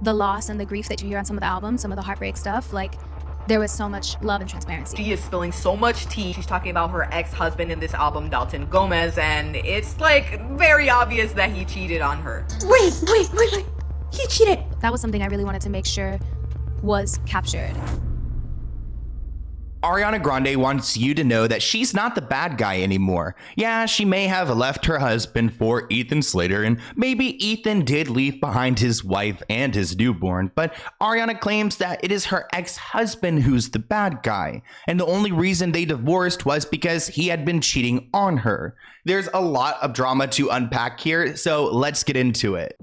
the loss and the grief that you hear on some of the albums, some of the heartbreak stuff, like there was so much love and transparency. She is spilling so much tea. She's talking about her ex-husband in this album, Dalton Gomez, and it's like very obvious that he cheated on her. Wait. He cheated. That was something I really wanted to make sure was captured. Ariana Grande wants you to know that she's not the bad guy anymore. Yeah, she may have left her husband for Ethan Slater, and maybe Ethan did leave behind his wife and his newborn, but Ariana claims that it is her ex-husband who's the bad guy, and the only reason they divorced was because he had been cheating on her. There's a lot of drama to unpack here, so let's get into it.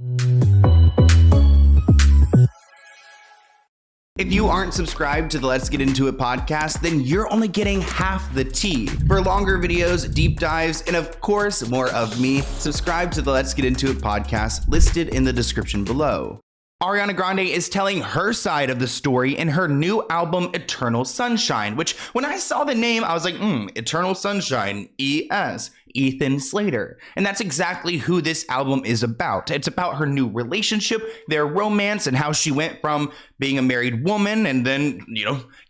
If you aren't subscribed to the Let's Get Into It podcast, then you're only getting half the tea. For longer videos, deep dives, and of course, more of me, subscribe to the Let's Get Into It podcast listed in the description below. Ariana Grande is telling her side of the story in her new album, Eternal Sunshine, which when I saw the name, I was like, Eternal Sunshine, E.S., Ethan Slater. And that's exactly who this album is about. It's about her new relationship, their romance, and how she went from being a married woman and then,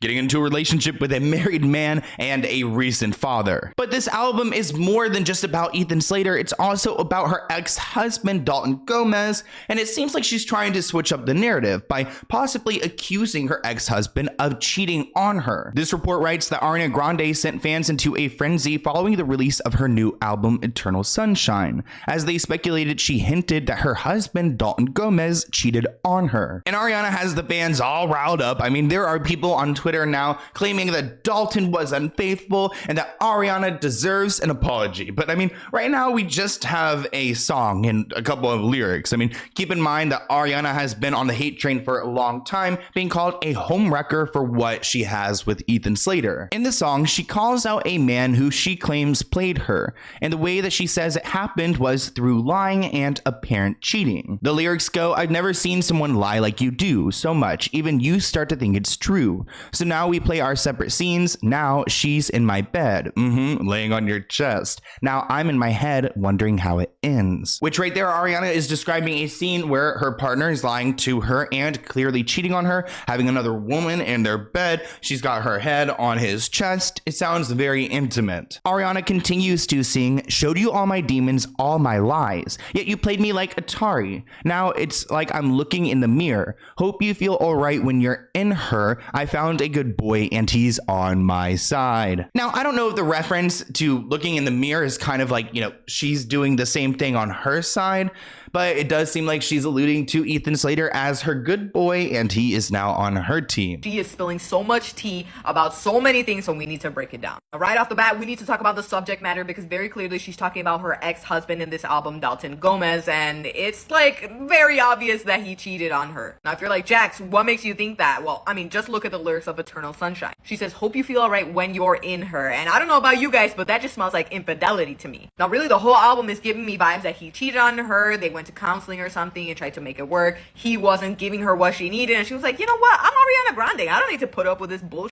getting into a relationship with a married man and a recent father. But this album is more than just about Ethan Slater. It's also about her ex-husband, Dalton Gomez. And it seems like she's trying to switch up the narrative by possibly accusing her ex-husband of cheating on her. This report writes that Ariana Grande sent fans into a frenzy following the release of her new album, Eternal Sunshine. As they speculated, she hinted that her husband, Dalton Gomez, cheated on her. And Ariana has the fans all riled up. I mean, there are people on Twitter now claiming that Dalton was unfaithful and that Ariana deserves an apology. But I mean, right now we just have a song and a couple of lyrics. I mean, keep in mind that Ariana has been on the hate train for a long time, being called a homewrecker for what she has with Ethan Slater. In the song, she calls out a man who she claims played her, and the way that she says it happened was through lying and apparent cheating. The lyrics go, "I've never seen someone lie like you do so much, even you start to think it's true. So now we play our separate scenes. Now she's in my bed, laying on your chest. Now I'm in my head wondering how it ends." Which right there, Ariana is describing a scene where her partner is lying to her and clearly cheating on her, having another woman in their bed. She's got her head on his chest. It sounds very intimate. Ariana continues to sing, "Showed you all my demons, all my lies. Yet you played me like Atari. Now it's like I'm looking in the mirror. Hope you feel alright when you're in her. I found a good boy and he's on my side." Now, I don't know if the reference to looking in the mirror is kind of like, she's doing the same thing on her side, but it does seem like she's alluding to Ethan Slater as her good boy and he is now on her team. She is spilling so much tea about so many things, so we need to break it down. Right off the bat, we need to talk about the subject matter because very clearly she's talking about her ex-husband in this album, Dalton Gomez, and it's like very obvious that he cheated on her. Now, if you're like, Jax, what makes you think that? Well, I mean, just look at the lyrics of Eternal Sunshine. She says, "Hope you feel alright when you're in her." And I don't know about you guys, but that just smells like infidelity to me. Now, really, the whole album is giving me vibes that he cheated on her. They went to counseling or something and tried to make it work. He wasn't giving her what she needed, and she was like, you know what? I'm Ariana Grande. I don't need to put up with this bullshit.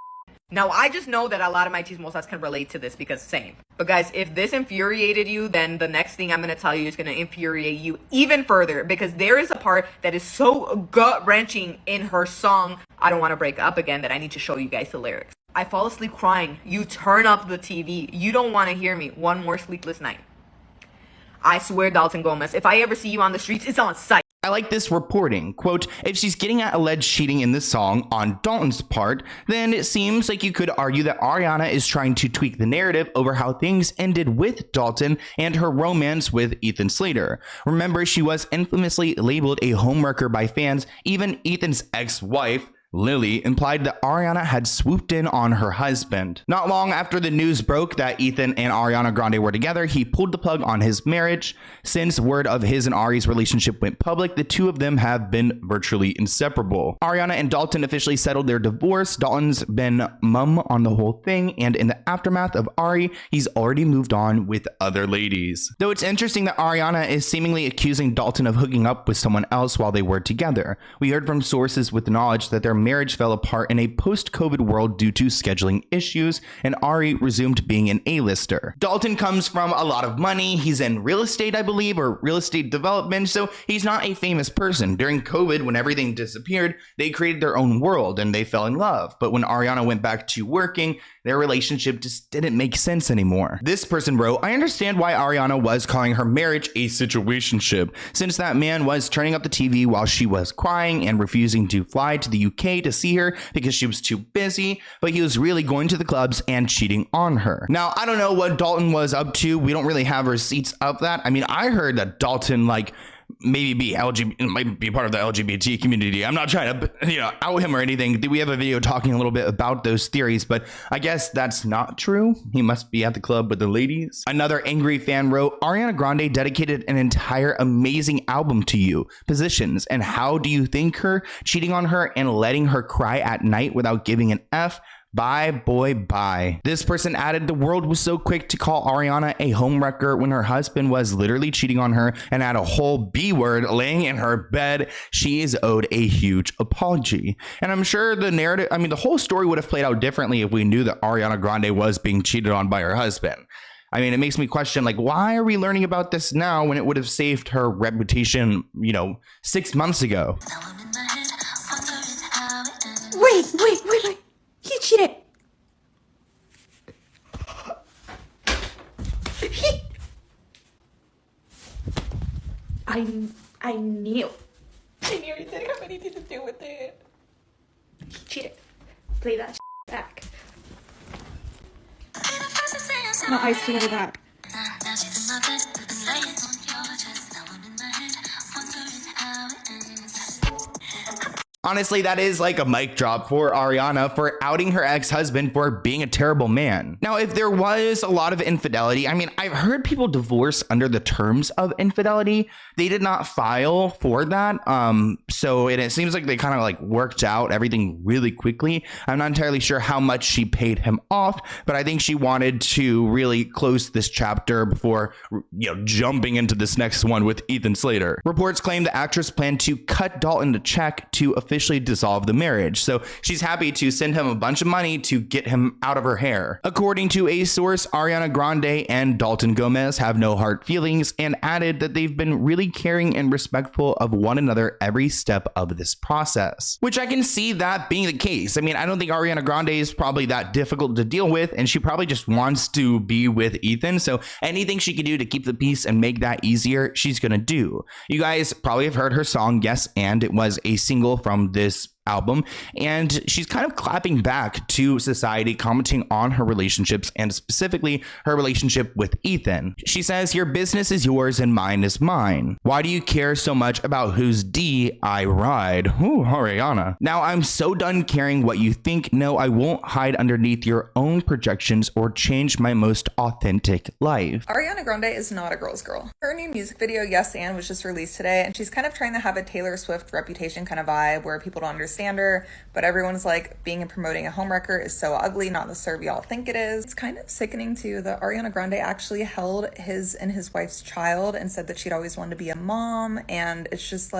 Now, I just know that a lot of my chismosas can relate to this because same. But guys, if this infuriated you, then the next thing I'm going to tell you is going to infuriate you even further because there is a part that is so gut-wrenching in her song, "I Don't Want to Break Up Again," that I need to show you guys the lyrics. "I fall asleep crying. You turn up the TV. You don't want to hear me. One more sleepless night. I swear, Dalton Gomez, if I ever see you on the streets, it's on sight." I like this reporting. Quote, "If she's getting at alleged cheating in this song on Dalton's part, then it seems like you could argue that Ariana is trying to tweak the narrative over how things ended with Dalton and her romance with Ethan Slater. Remember, she was infamously labeled a homewrecker by fans. Even Ethan's ex-wife, Lily, implied that Ariana had swooped in on her husband. Not long after the news broke that Ethan and Ariana Grande were together, he pulled the plug on his marriage. Since word of his and Ari's relationship went public, the two of them have been virtually inseparable. Ariana and Dalton officially settled their divorce. Dalton's been mum on the whole thing, and in the aftermath of Ari, he's already moved on with other ladies. Though it's interesting that Ariana is seemingly accusing Dalton of hooking up with someone else while they were together. We heard from sources with knowledge that their marriage fell apart in a post-COVID world due to scheduling issues, and Ari resumed being an A-lister. Dalton comes from a lot of money. He's in real estate, I believe, or real estate development, so he's not a famous person. During COVID, when everything disappeared, they created their own world and they fell in love. But when Ariana went back to working, their relationship just didn't make sense anymore. This person wrote, I understand why Ariana was calling her marriage a situationship, since that man was turning up the TV while she was crying and refusing to fly to the UK to see her because she was too busy, but he was really going to the clubs and cheating on her. Now, I don't know what Dalton was up to. We don't really have receipts of that. I mean, I heard that Dalton maybe might be part of the LGBT community. I'm not trying to, out him or anything. We have a video talking a little bit about those theories, but I guess that's not true. He must be at the club with the ladies. Another angry fan wrote, Ariana Grande dedicated an entire amazing album to you. Positions. And how do you think her cheating on her and letting her cry at night without giving an F? Bye, boy, bye. This person added, the world was so quick to call Ariana a homewrecker when her husband was literally cheating on her and had a whole B word laying in her bed. She is owed a huge apology. And I'm sure the whole story would have played out differently if we knew that Ariana Grande was being cheated on by her husband. I mean, it makes me question, why are we learning about this now when it would have saved her reputation, 6 months ago? Wait. He cheated. I knew he didn't have anything to do with it. He cheated. Play that back. No, I swear to God. Honestly, that is like a mic drop for Ariana for outing her ex-husband for being a terrible man. Now, if there was a lot of infidelity, I mean, I've heard people divorce under the terms of infidelity. They did not file for that. So it seems like they kind of worked out everything really quickly. I'm not entirely sure how much she paid him off, but I think she wanted to really close this chapter before, jumping into this next one with Ethan Slater. Reports claim the actress planned to cut Dalton a check to officially dissolve the marriage. So she's happy to send him a bunch of money to get him out of her hair. According to a source, Ariana Grande and Dalton Gomez have no hard feelings and added that they've been really caring and respectful of one another every step of this process, which I can see that being the case. I mean, I don't think Ariana Grande is probably that difficult to deal with, and she probably just wants to be with Ethan. So anything she can do to keep the peace and make that easier, she's gonna do. You guys probably have heard her song, Yes, and it was a single from this album, and she's kind of clapping back to society, commenting on her relationships and specifically her relationship with Ethan. She says, your business is yours and mine is mine. Why do you care so much about whose D I ride? Ooh, Ariana. Now I'm so done caring what you think. No, I won't hide underneath your own projections or change my most authentic life. Ariana Grande is not a girl's girl. Her new music video, Yes and, was just released today, and she's kind of trying to have a Taylor Swift reputation kind of vibe where people don't understand her, but everyone's like, being and promoting a homewrecker is so ugly, not the serve y'all think it is. It's kind of sickening too that Ariana Grande actually held his and his wife's child and said that she'd always wanted to be a mom, and it's just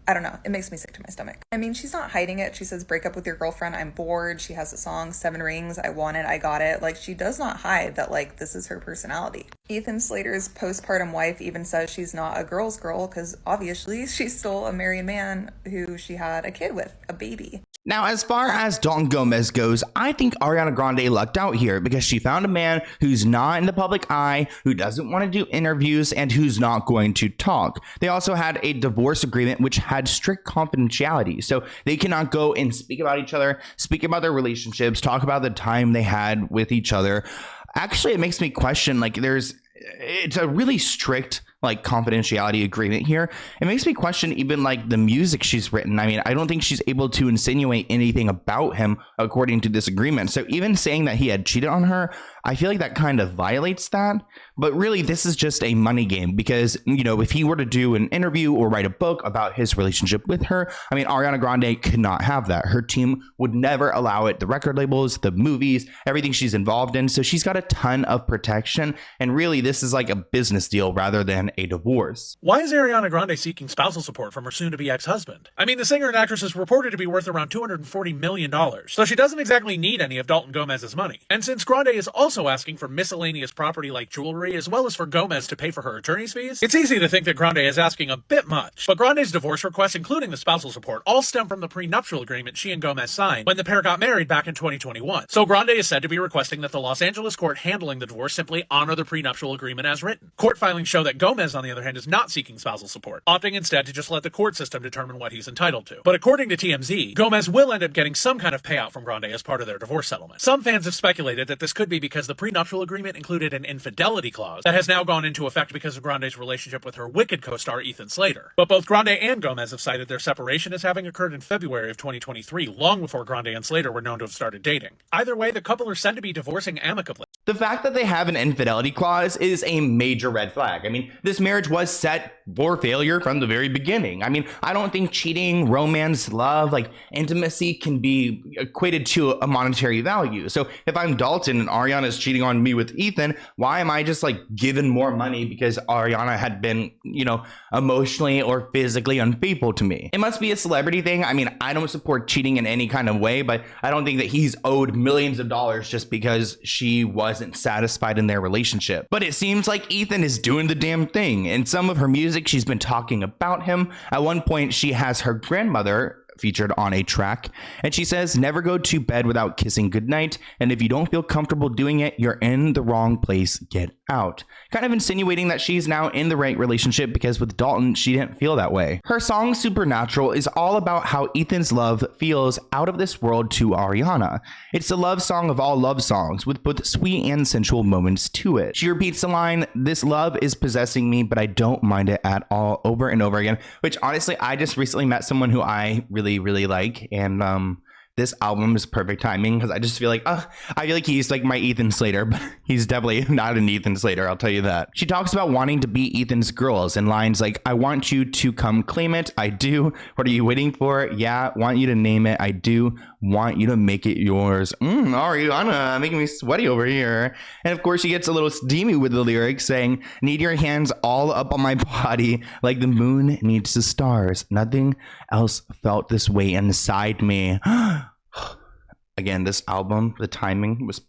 I don't know. It makes me sick to my stomach. I mean, she's not hiding it. She says, break up with your girlfriend. I'm bored. She has a song, 7 Rings. I want it. I got it. She does not hide that, this is her personality. Ethan Slater's postpartum wife even says she's not a girl's girl because obviously she's still a married man who she had a kid with, a baby. Now, as far as Dalton Gomez goes, I think Ariana Grande lucked out here because she found a man who's not in the public eye, who doesn't want to do interviews, and who's not going to talk. They also had a divorce agreement which had strict confidentiality, so they cannot go and speak about each other, speak about their relationships, talk about the time they had with each other. Actually, it makes me question, it's a really strict confidentiality agreement here. It makes me question even the music she's written. I mean, I don't think she's able to insinuate anything about him according to this agreement. So even saying that he had cheated on her, I feel like that kind of violates that. But really, this is just a money game because, you know, if he were to do an interview or write a book about his relationship with her, I mean, Ariana Grande could not have that. Her team would never allow it. The record labels, the movies, everything she's involved in. So she's got a ton of protection. And really, this is like a business deal rather than a divorce. Why is Ariana Grande seeking spousal support from her soon-to-be ex-husband? I mean, the singer and actress is reported to be worth around $240 million, so she doesn't exactly need any of Dalton Gomez's money. And since Grande is also asking for miscellaneous property like jewelry, as well as for Gomez to pay for her attorney's fees, it's easy to think that Grande is asking a bit much. But Grande's divorce requests, including the spousal support, all stem from the prenuptial agreement she and Gomez signed when the pair got married back in 2021. So Grande is said to be requesting that the Los Angeles court handling the divorce simply honor the prenuptial agreement as written. Court filings show that Gomez, on the other hand, is not seeking spousal support, opting instead to just let the court system determine what he's entitled to. But according to TMZ, Gomez will end up getting some kind of payout from Grande as part of their divorce settlement. Some fans have speculated that this could be because the prenuptial agreement included an infidelity clause that has now gone into effect because of Grande's relationship with her Wicked co-star Ethan Slater. But both Grande and Gomez have cited their separation as having occurred in February of 2023, long before Grande and Slater were known to have started dating. Either way, the couple are said to be divorcing amicably. The fact that they have an infidelity clause is a major red flag. I mean, this marriage was set for failure from the very beginning. I mean, I don't think cheating, romance, love, like intimacy can be equated to a monetary value. So if I'm Dalton and Ariana is cheating on me with Ethan, why am I just like given more money because Ariana had been, you know, emotionally or physically unfaithful to me? It must be a celebrity thing. I mean, I don't support cheating in any kind of way, but I don't think that he's owed millions of dollars just because she wasn't satisfied in their relationship. But it seems like Ethan is doing the damn thing. In some of her music, she's been talking about him. At one point, she has her grandmother featured on a track, and she says, never go to bed without kissing goodnight, and if you don't feel comfortable doing it, you're in the wrong place, get out. Kind of insinuating that she's now in the right relationship because with Dalton, she didn't feel that way. Her song Supernatural is all about how Ethan's love feels out of this world to Ariana. It's the love song of all love songs with both sweet and sensual moments to it. She repeats the line, this love is possessing me, but I don't mind it at all, over and over again, which honestly, I just recently met someone who I really like, and this album is perfect timing because I just feel like I feel like he's like my Ethan Slater, but he's definitely not an Ethan Slater, I'll tell you that. She talks about wanting to be Ethan's girls in lines like, I want you to come claim it, I do, what are you waiting for, yeah, want you to name it, I do, want you to make it yours. Ariana making me sweaty over here. And of course she gets a little steamy with the lyrics saying, need your hands all up on my body like the moon needs the stars, nothing else felt this way inside me. Again, this album, the timing was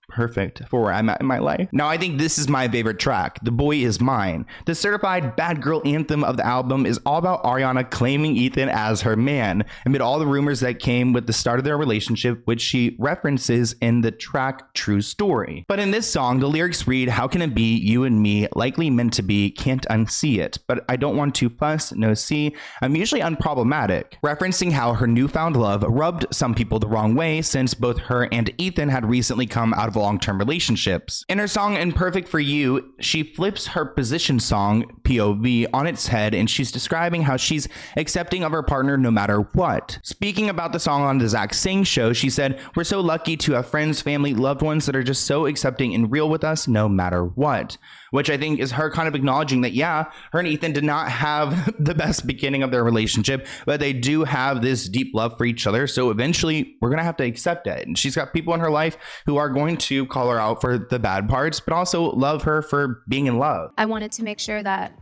perfect for where I'm at in my life. Now, I think this is my favorite track, The Boy Is Mine. The certified bad girl anthem of the album is all about Ariana claiming Ethan as her man, amid all the rumors that came with the start of their relationship, which she references in the track True Story. But in this song, the lyrics read, how can it be you and me, likely meant to be, can't unsee it, but I don't want to fuss, no see, I'm usually unproblematic, referencing how her newfound love rubbed some people the wrong way since both her and Ethan had recently come out of long-term relationships. In her song Imperfect for You, she flips her position song POV on its head, and she's describing how she's accepting of her partner no matter what. Speaking about the song on the Zach Sang show, she said, we're so lucky to have friends, family, loved ones that are just so accepting and real with us no matter what. Which I think is her kind of acknowledging that, yeah, her and Ethan did not have the best beginning of their relationship, but they do have this deep love for each other. So eventually we're going to have to accept it. And she's got people in her life who are going to call her out for the bad parts, but also love her for being in love. I wanted to make sure that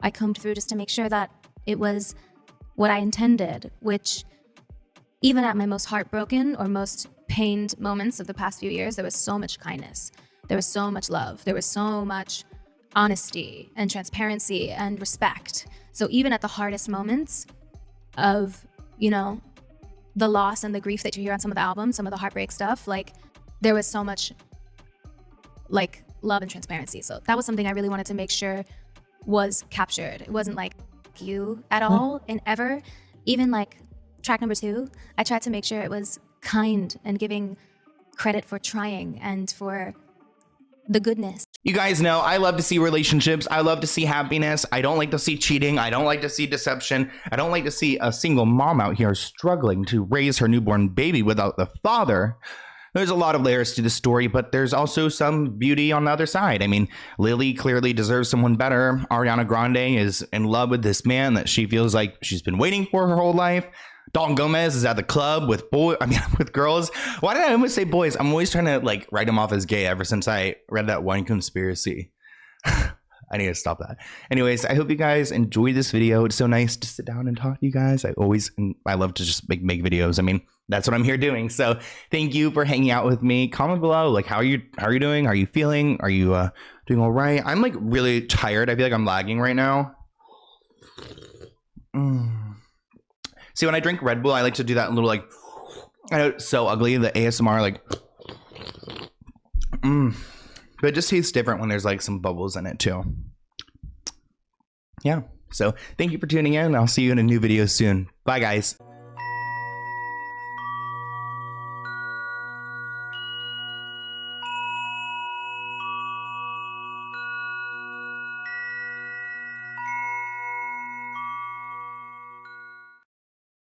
I combed through just to make sure that it was what I intended, which even at my most heartbroken or most pained moments of the past few years, there was so much kindness. There was so much love. There was so much honesty and transparency and respect. So even at the hardest moments of, you know, the loss and the grief that you hear on some of the albums, some of the heartbreak stuff, like there was so much like love and transparency. So that was something I really wanted to make sure was captured. It wasn't like you at all and ever. Even like track number 2, I tried to make sure it was kind and giving credit for trying and for the goodness. You guys know I love to see relationships. I love to see happiness. I don't like to see cheating. I don't like to see deception. I don't like to see a single mom out here struggling to raise her newborn baby without the father. there's a lot of layers to the story, but there's also some beauty on the other side. I mean, Lily clearly deserves someone better. Ariana Grande is in love with this man that she feels like she's been waiting for her whole life. Dalton Gomez is at the club with with girls. Why did I almost say boys? I'm always trying to like write him off as gay ever since I read that one conspiracy. I need to stop that. Anyways, I hope you guys enjoyed this video. It's so nice to sit down and talk to you guys. I love to just make videos. I mean, that's what I'm here doing. So thank you for hanging out with me. Comment below, like, how are you doing? Are you feeling? Are you doing all right? I'm like really tired. I feel like I'm lagging right now. See, when I drink Red Bull, I like to do that little like, I know it's so ugly, the ASMR like, but it just tastes different when there's like some bubbles in it too. Yeah. So thank you for tuning in. I'll see you in a new video soon. Bye guys.